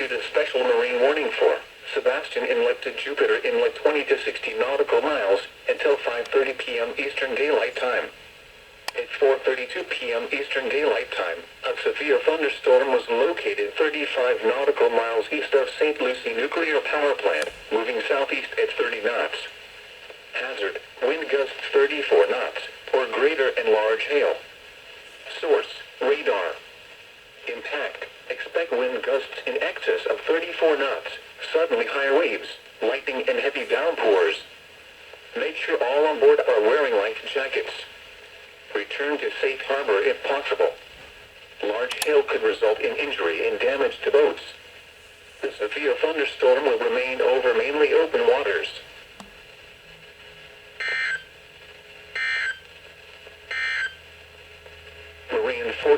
issued a special marine warning for Sebastian Inlet to Jupiter Inlet 20 to 60 nautical miles until 5:30 p.m. Eastern Daylight Time. At 4:32 p.m. Eastern Daylight Time, a severe thunderstorm was located 35 nautical miles east of St. Lucie Nuclear Power Plant, moving southeast at 30 knots. Hazard, wind gusts 34 knots, or greater and large hail. Source, radar. Impact, expect wind gusts in excess of 34 knots, suddenly high waves, lightning and heavy downpours. Make sure all on board are wearing life jackets. Return to safe harbor if possible. Large hail could result in injury and damage to boats. The severe thunderstorm will remain over mainly open waters. Marine forecast.